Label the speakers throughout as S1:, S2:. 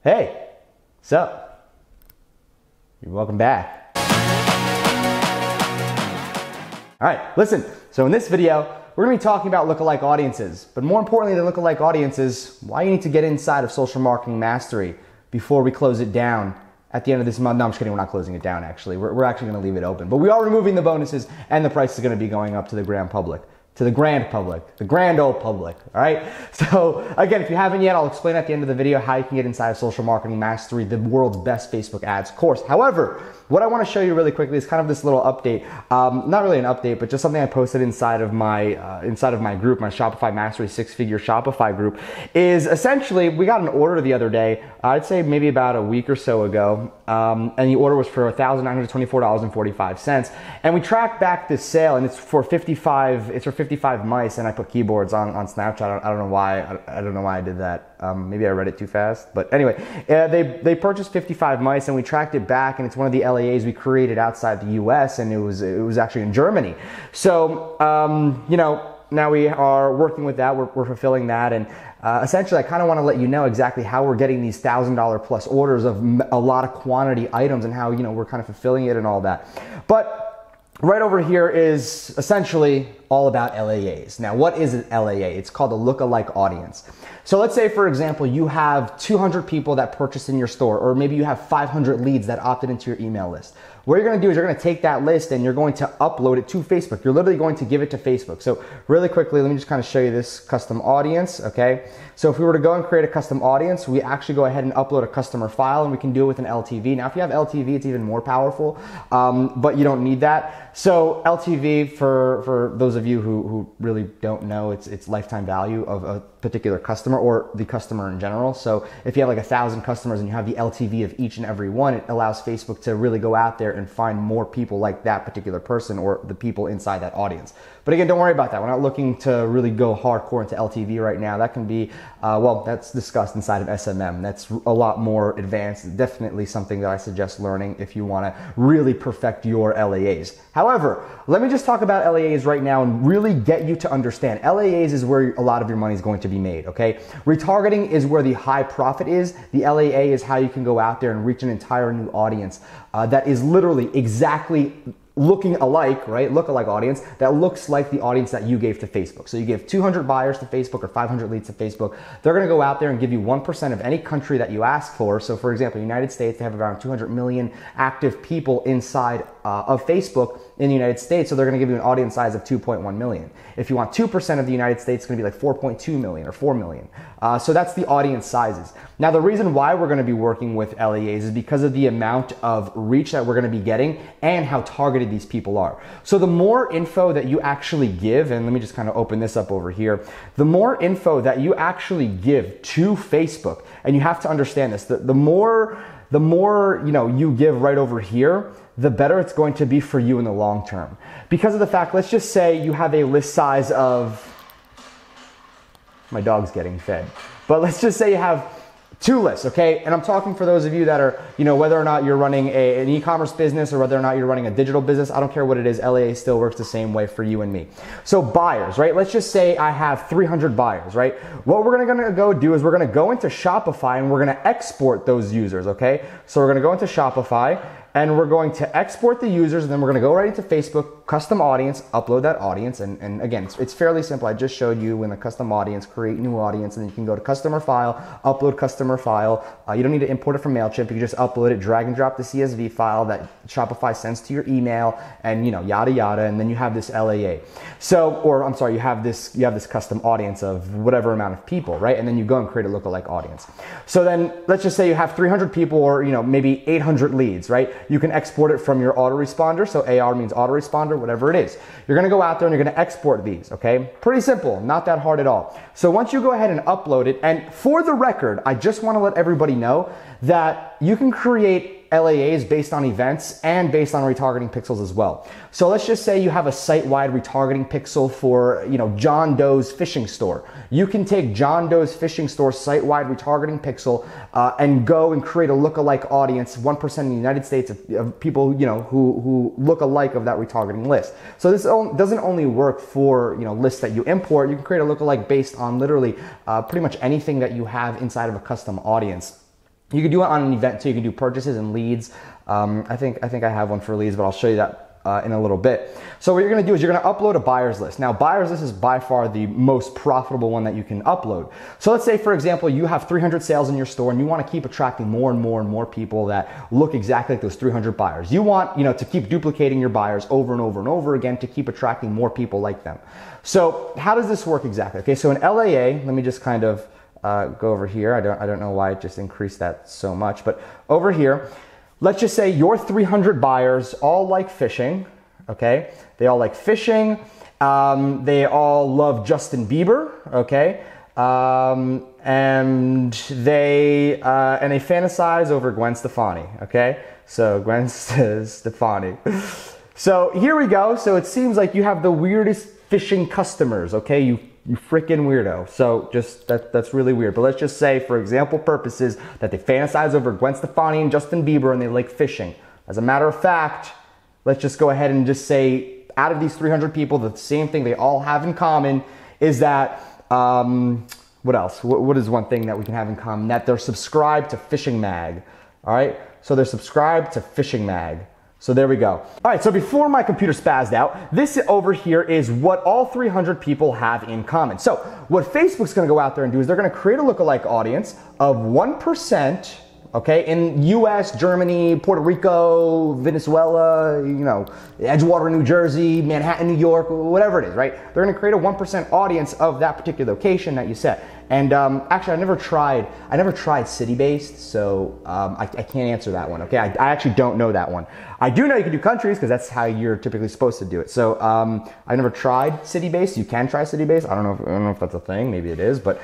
S1: Hey, what's up? Welcome back. All right, listen. So in this video, we're gonna be talking about lookalike audiences, but more importantly than lookalike audiences, why you need to get inside of social marketing mastery before we close it down at the end of this month. No, I'm just kidding, we're not closing it down actually. We're actually gonna leave it open, but we are removing the bonuses and the price is gonna be going up to the grand public. To the grand public, the grand old public, all right? So again, if you haven't yet, I'll explain at the end of the video how you can get inside of Social Marketing Mastery, the world's best Facebook ads course. However, what I wanna show you really quickly is kind of this little update, not really an update, but just something I posted inside of my group, my Shopify Mastery 6-figure Shopify group, is essentially, we got an order the other day, I'd say maybe about a week or so ago, and the order was for $1,924.45, and we tracked back this sale, and it's for 55 mice, and I put keyboards on Snapchat. I don't know why. I don't know why I did that. Maybe I read it too fast. But anyway, they purchased 55 mice, and we tracked it back, and it's one of the LAAs we created outside the U.S., and it was actually in Germany. So you know, now we are working with that. We're fulfilling that, and essentially, I kind of want to let you know exactly how we're getting these $1,000 plus orders of a lot of quantity items, and how, you know, we're kind of fulfilling it and all that. But right over here is essentially all about LAAs. Now, what is an LAA? It's called a lookalike audience. So let's say, for example, you have 200 people that purchased in your store, or maybe you have 500 leads that opted into your email list. What you're gonna do is you're gonna take that list and you're going to upload it to Facebook. You're literally going to give it to Facebook. So really quickly, let me just kind of show you this custom audience, okay? So if we were to go and create a custom audience, we actually go ahead and upload a customer file, and we can do it with an LTV. Now, if you have LTV, it's even more powerful, but you don't need that. So LTV, for those of you who really don't know, it's lifetime value of a particular customer, or the customer in general. So if you have like 1,000 customers and you have the LTV of each and every one, it allows Facebook to really go out there and find more people like that particular person, or the people inside that audience. But again, don't worry about that. We're not looking to really go hardcore into LTV right now. That can be, well, that's discussed inside of SMM. That's a lot more advanced. Definitely something that I suggest learning if you want to really perfect your LAAs. However, let me just talk about LAAs right now and really get you to understand. LAAs is where a lot of your money is going to be made, okay? Retargeting is where the high profit is. The LAA is how you can go out there and reach an entire new audience that is literally exactly looking alike, right? Lookalike audience that looks like the audience that you gave to Facebook. So you give 200 buyers to Facebook or 500 leads to Facebook. They're going to go out there and give you 1% of any country that you ask for. So for example, United States, they have around 200 million active people inside of Facebook in the United States. So they're going to give you an audience size of 2.1 million. If you want 2% of the United States, it's going to be like 4.2 million or 4 million. So that's the audience sizes. Now, the reason why we're going to be working with LAAs is because of the amount of reach that we're going to be getting and how targeted these people are. So the more info that you actually give, and let me just kind of open this up over here, the more info that you actually give to Facebook, and you have to understand this, the more you know you give right over here, the better it's going to be for you in the long term. Because of the fact, let's just say you have a list size of, my dog's getting fed, but let's just say you have 2 lists, okay? And I'm talking for those of you that are, you know, whether or not you're running an e-commerce business or whether or not you're running a digital business, I don't care what it is, LAA still works the same way for you and me. So buyers, right? Let's just say I have 300 buyers, right? What we're gonna go do is we're gonna go into Shopify and we're gonna export those users, okay? So we're gonna go into Shopify and we're going to export the users, and then we're gonna go right into Facebook, custom audience, upload that audience, and again, it's fairly simple. I just showed you in the custom audience, create new audience, and then you can go to customer file, upload customer file. You don't need to import it from MailChimp. You can just upload it, drag and drop the CSV file that Shopify sends to your email, and you know, yada yada, and then you have this LAA. So, or I'm sorry, you have this custom audience of whatever amount of people, right? And then you go and create a lookalike audience. So then let's just say you have 300 people, or you know, maybe 800 leads, right? You can export it from your autoresponder. So AR means autoresponder, whatever it is. You're gonna go out there and you're gonna export these, okay? Pretty simple, not that hard at all. So once you go ahead and upload it, and for the record, I just wanna let everybody know that you can create LAAs based on events and based on retargeting pixels as well. So let's just say you have a site-wide retargeting pixel for, you know, John Doe's fishing store. You can take John Doe's fishing store site-wide retargeting pixel and go and create a lookalike audience, 1% in the United States of people, you know, who look alike of that retargeting list. So this doesn't only work for, you know, lists that you import. You can create a lookalike based on literally pretty much anything that you have inside of a custom audience. You can do it on an event too. You can do purchases and leads. I think I have one for leads, but I'll show you that in a little bit. So what you're gonna do is you're gonna upload a buyer's list. Now, buyer's list is by far the most profitable one that you can upload. So let's say, for example, you have 300 sales in your store and you wanna keep attracting more and more and more people that look exactly like those 300 buyers. You want, to keep duplicating your buyers over and over and over again to keep attracting more people like them. So how does this work exactly? Okay, so in LAA, let me just kind of go over here. I don't know why it just increased that so much, but over here, let's just say your 300 buyers all like fishing, okay? They all like fishing. They all love Justin Bieber, okay? And they fantasize over Gwen Stefani, okay? So Gwen Stefani. So here we go. So it seems like you have the weirdest fishing customers, okay? You freaking weirdo. So just that's really weird. But let's just say, for example purposes, that they fantasize over Gwen Stefani and Justin Bieber and they like fishing. As a matter of fact, let's just go ahead and just say, out of these 300 people, the same thing they all have in common is that, what else? What is one thing that we can have in common? That they're subscribed to Fishing Mag. All right, so they're subscribed to Fishing Mag. So there we go. All right, so before my computer spazzed out, this over here is what all 300 people have in common. So what Facebook's gonna go out there and do is they're gonna create a lookalike audience of 1%, okay, in US, Germany, Puerto Rico, Venezuela, Edgewater, New Jersey, Manhattan, New York, whatever it is, right? They're gonna create a 1% audience of that particular location that you set. And actually, I never tried city-based, so I can't answer that one, okay? I actually don't know that one. I do know you can do countries, because that's how you're typically supposed to do it. So I never tried city-based. You can try city-based. I don't know if that's a thing. Maybe it is, but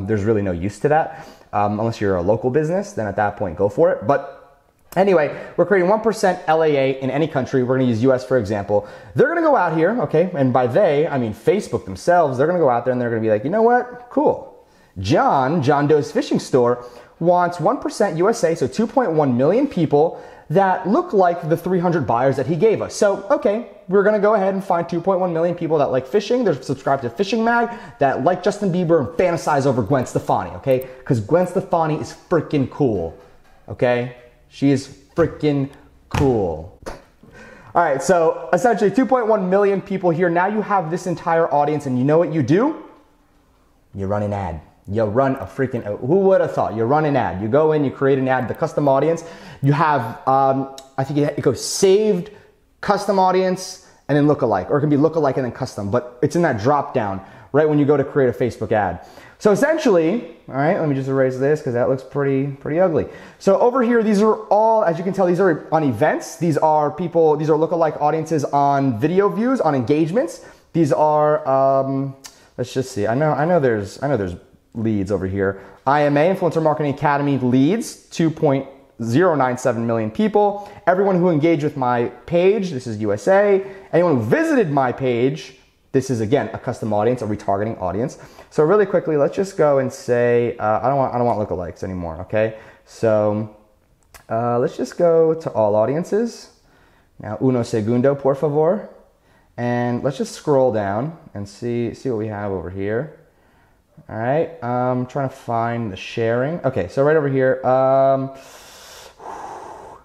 S1: there's really no use to that. Unless you're a local business, then at that point, go for it. But anyway, we're creating 1% LAA in any country. We're gonna use US for example. They're gonna go out here, okay? And by they, I mean Facebook themselves. They're gonna go out there and they're gonna be like, you know what? Cool. John Doe's Fishing Store wants 1% USA, so 2.1 million people that look like the 300 buyers that he gave us. So, okay, we're gonna go ahead and find 2.1 million people that like fishing, they're subscribed to Fishing Mag, that like Justin Bieber and fantasize over Gwen Stefani, okay? Because Gwen Stefani is freaking cool, okay? She is freaking cool. All right, so essentially 2.1 million people here. Now you have this entire audience, and you know what you do? You run an ad. You run a freaking, who would have thought? You run an ad. You go in, you create an ad, the custom audience. You have, I think it goes saved, custom audience, and then lookalike. Or it can be lookalike and then custom, but it's in that drop down right when you go to create a Facebook ad. So essentially, all right, let me just erase this because that looks pretty ugly. So over here, these are all, as you can tell, these are on events. These are people, these are lookalike audiences on video views, on engagements. These are, let's just see. I know there's leads over here. IMA, Influencer Marketing Academy leads, 2.097 million people. Everyone who engaged with my page, this is USA. Anyone who visited my page, this is again a custom audience, a retargeting audience. So really quickly, let's just go and say, I don't want lookalikes anymore, okay? So let's just go to all audiences. Now, uno segundo, por favor. And let's just scroll down and see what we have over here. All right, I'm trying to find the sharing. Okay, so right over here,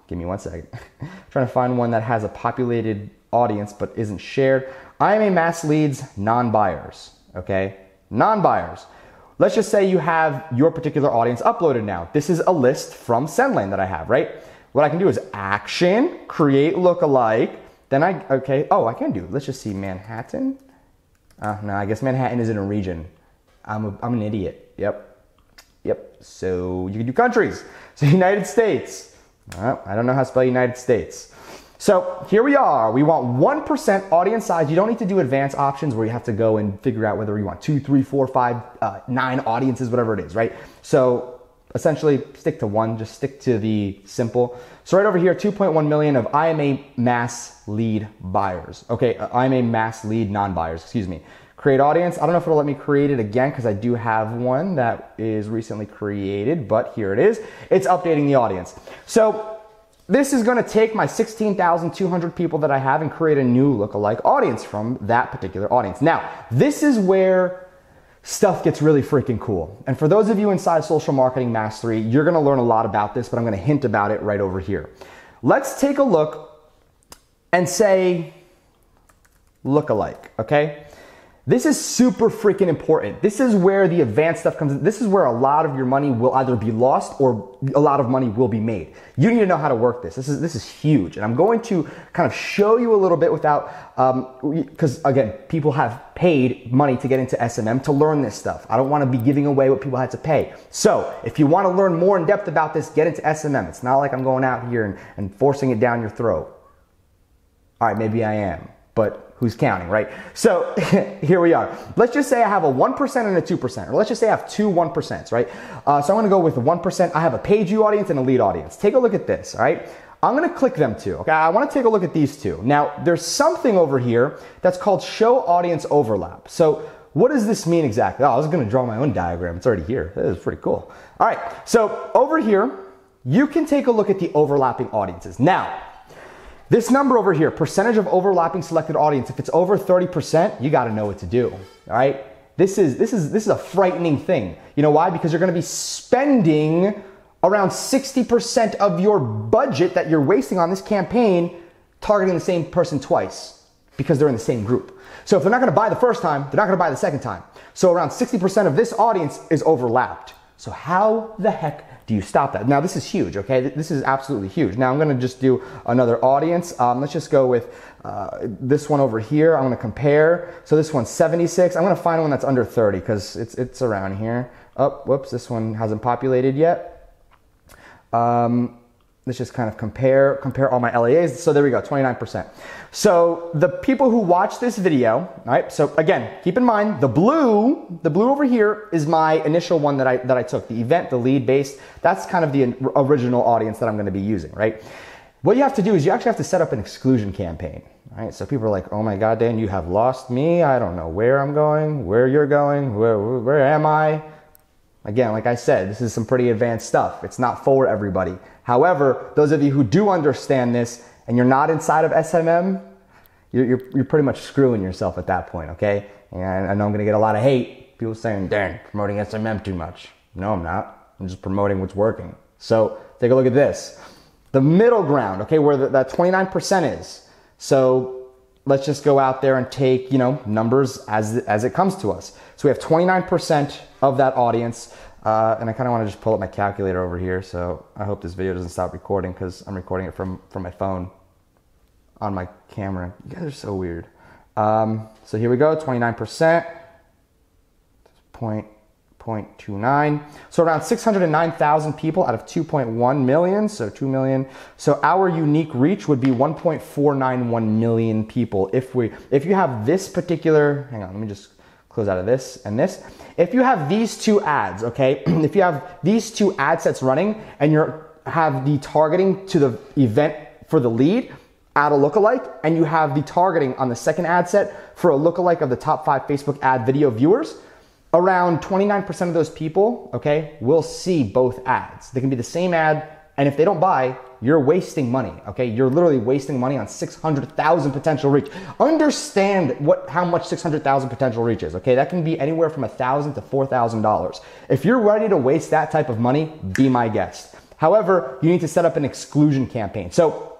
S1: give me 1 second. Trying to find one that has a populated audience but isn't shared. IMA mass leads, non-buyers, okay? Non-buyers. Let's just say you have your particular audience uploaded now. This is a list from SendLane that I have, right? What I can do is action, create lookalike, then I can do, let's just see Manhattan. No, I guess Manhattan isn't a region. I'm an idiot. Yep. So you can do countries. So United States. I don't know how to spell United States. So here we are. We want 1% audience size. You don't need to do advanced options where you have to go and figure out whether you want 2, 3, 4, 5, 9 audiences, whatever it is, right? So essentially stick to one, just stick to the simple. So right over here, 2.1 million of IMA mass lead buyers. Okay, IMA mass lead non-buyers, excuse me. Create audience. I don't know if it'll let me create it again because I do have one that is recently created, but here it is. It's updating the audience. So this is going to take my 16,200 people that I have and create a new lookalike audience from that particular audience. Now, this is where stuff gets really freaking cool. And for those of you inside Social Marketing Mastery, you're gonna learn a lot about this, but I'm gonna hint about it right over here. Let's take a look and say Lookalike, okay? This is super freaking important. This is where the advanced stuff comes in. This is where a lot of your money will either be lost or a lot of money will be made. You need to know how to work this. This is huge. And I'm going to kind of show you a little bit without, because again, people have paid money to get into SMM to learn this stuff. I don't want to be giving away what people had to pay. So if you want to learn more in depth about this, get into SMM. It's not like I'm going out here and forcing it down your throat. All right, maybe I am, but who's counting, right? So here we are. Let's just say I have a 1% and a 2%, or let's just say I have two 1%s, right? So I'm gonna go with the 1%. I have a page view audience and a lead audience. Take a look at this, all right? I'm gonna click them two, okay? I wanna take a look at these two. Now, there's something over here that's called show audience overlap. So what does this mean exactly? Oh, I was gonna draw my own diagram. It's already here. This is pretty cool. All right, so over here, you can take a look at the overlapping audiences. Now, this number over here, percentage of overlapping selected audience, if it's over 30%, you gotta know what to do, all right? This is a frightening thing. You know why? Because you're gonna be spending around 60% of your budget that you're wasting on this campaign targeting the same person twice because they're in the same group. So if they're not gonna buy the first time, they're not gonna buy the second time. So around 60% of this audience is overlapped. So how the heck do you stop that? Now this is huge, okay? This is absolutely huge. Now I'm gonna just do another audience. Let's just go with this one over here. I'm gonna compare. So this one's 76. I'm gonna find one that's under 30 because it's around here. Oh, whoops, this one hasn't populated yet. Let's just kind of compare all my LAAs. So there we go, 29%. So the people who watch this video, all right, so again, keep in mind, the blue over here is my initial one that I took, the event, the lead based. That's kind of the original audience that I'm gonna be using, right? What you have to do is you actually have to set up an exclusion campaign, right? So people are like, oh my God, Dan, you have lost me. I don't know where I'm going, where you're going, where am I? Again, like I said, this is some pretty advanced stuff. It's not for everybody. However, those of you who do understand this and you're not inside of SMM, you're pretty much screwing yourself at that point, okay? And I know I'm gonna get a lot of hate. People saying, Dan, promoting SMM too much. No, I'm not. I'm just promoting what's working. So take a look at this. The middle ground, okay, where that 29% is. So let's just go out there and take, numbers as it comes to us. So we have 29% of that audience. And I kind of want to just pull up my calculator over here. So I hope this video doesn't stop recording because I'm recording it from my phone on my camera. You guys are so weird. So here we go, 29%, 0.29. So around 609,000 people out of 2.1 million, so 2 million. So our unique reach would be 1.491 million people. If you have this particular, hang on, let me just close out of this and this. If you have these two ads, okay, if you have these two ad sets running and you have the targeting to the event for the lead, add a lookalike, and you have the targeting on the second ad set for a lookalike of the top 5 Facebook ad video viewers, around 29% of those people, okay, will see both ads. They can be the same ad, and if they don't buy, you're wasting money, okay? You're literally wasting money on 600,000 potential reach. Understand how much 600,000 potential reach is, okay? That can be anywhere from $1,000 to $4,000. If you're ready to waste that type of money, be my guest. However, you need to set up an exclusion campaign. So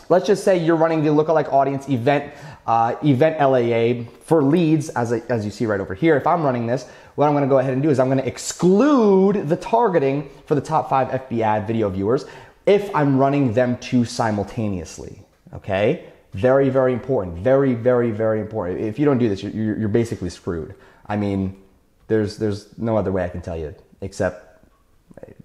S1: let's just say you're running the lookalike audience event LAA for leads, as you see right over here. If I'm running this, what I'm gonna go ahead and do is I'm gonna exclude the targeting for the top 5 FB ad video viewers if I'm running them two simultaneously, okay? Very, very important, very, very, very important. If you don't do this, you're basically screwed. I mean, there's no other way I can tell you except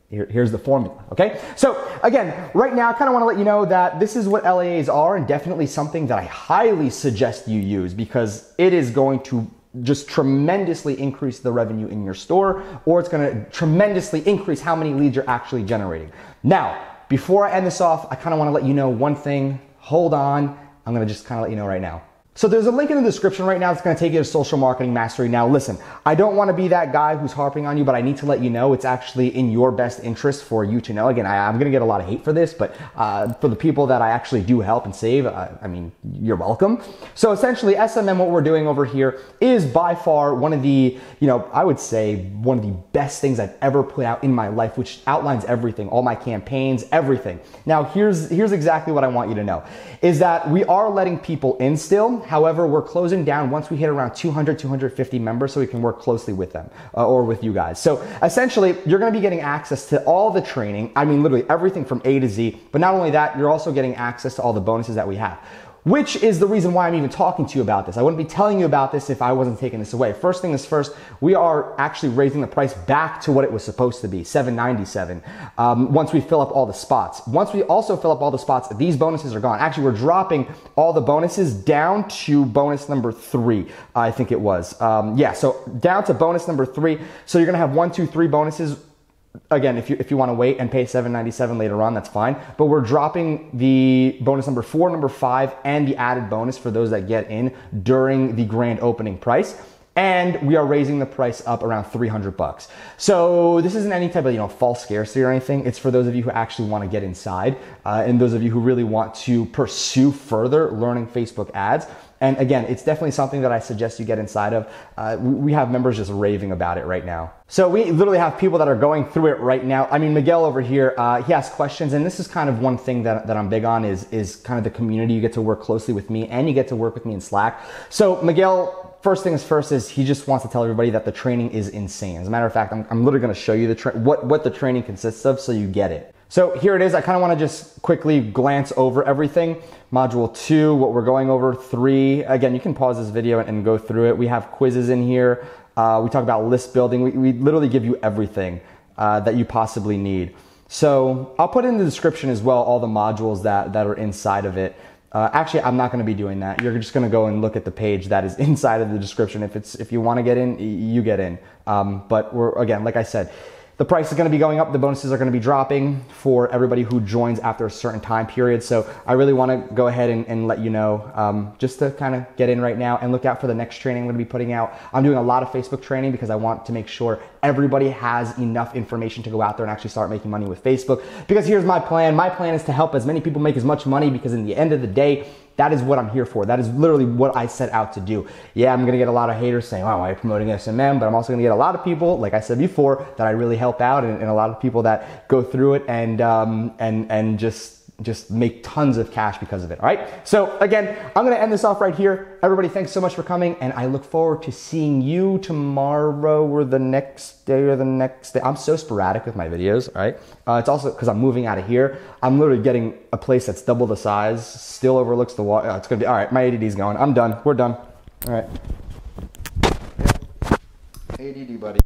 S1: here's the formula, okay? So again, right now I kind of want to let you know that this is what LAAs are, and definitely something that I highly suggest you use because it is going to just tremendously increase the revenue in your store, or it's going to tremendously increase how many leads you're actually generating. Now, before I end this off, I kind of want to let you know one thing. Hold on. I'm going to just kind of let you know right now. So there's a link in the description right now that's going to take you to Social Marketing Mastery. Now listen, I don't want to be that guy who's harping on you, but I need to let you know it's actually in your best interest for you to know. Again, I'm going to get a lot of hate for this, but for the people that I actually do help and save, I mean, you're welcome. So essentially SMM, what we're doing over here is by far one of the, I would say one of the best things I've ever put out in my life, which outlines everything, all my campaigns, everything. Now here's exactly what I want you to know, is that we are letting people in still. However, we're closing down once we hit around 200, 250 members so we can work closely with them or with you guys. So essentially, you're going to be getting access to all the training. I mean, literally everything from A to Z. But not only that, you're also getting access to all the bonuses that we have, which is the reason why I'm even talking to you about this. I wouldn't be telling you about this if I wasn't taking this away. First thing is first, we are actually raising the price back to what it was supposed to be, $797, once we fill up all the spots. Once we also fill up all the spots, these bonuses are gone. Actually, we're dropping all the bonuses down to bonus number 3, I think it was. Yeah, so down to bonus number 3. So you're gonna have 1, 2, 3 bonuses. Again, if you want to wait and pay $797 later on, that's fine. But we're dropping the bonus number 4, number 5, and the added bonus for those that get in during the grand opening price. And we are raising the price up around $300. So this isn't any type of false scarcity or anything. It's for those of you who actually want to get inside, and those of you who really want to pursue further learning Facebook ads. And again, it's definitely something that I suggest you get inside of. We have members just raving about it right now. So we literally have people that are going through it right now. I mean, Miguel over here, he asks questions, and this is kind of one thing that I'm big on is kind of the community. You get to work closely with me, and you get to work with me in Slack. So Miguel, first things first is he just wants to tell everybody that the training is insane. As a matter of fact, I'm literally going to show you what the training consists of so you get it. So here it is. I kind of want to just quickly glance over everything. Module 2, what we're going over. 3, again, you can pause this video and go through it. We have quizzes in here. We talk about list building. We literally give you everything that you possibly need. So I'll put in the description as well all the modules that are inside of it. Actually, I'm not going to be doing that. You're just going to go and look at the page that is inside of the description. If you want to get in, you get in. But again, like I said, the price is going to be going up. The bonuses are going to be dropping for everybody who joins after a certain time period. So I really want to go ahead and let you know, just to kind of get in right now and look out for the next training I'm going to be putting out. I'm doing a lot of Facebook training because I want to make sure everybody has enough information to go out there and actually start making money with Facebook. Because here's my plan. My plan is to help as many people make as much money, because in the end of the day, that is what I'm here for. That is literally what I set out to do. Yeah, I'm going to get a lot of haters saying, wow, why are you promoting SMM? But I'm also going to get a lot of people, like I said before, that I really help out, and a lot of people that go through it and just make tons of cash because of it. All right. So again, I'm going to end this off right here. Everybody, thanks so much for coming, and I look forward to seeing you tomorrow or the next day or the next day. I'm so sporadic with my videos. All right. It's also because I'm moving out of here. I'm literally getting a place that's double the size, still overlooks the water. It's going to be all right. My ADD's going. I'm done. We're done. All right. ADD, buddy.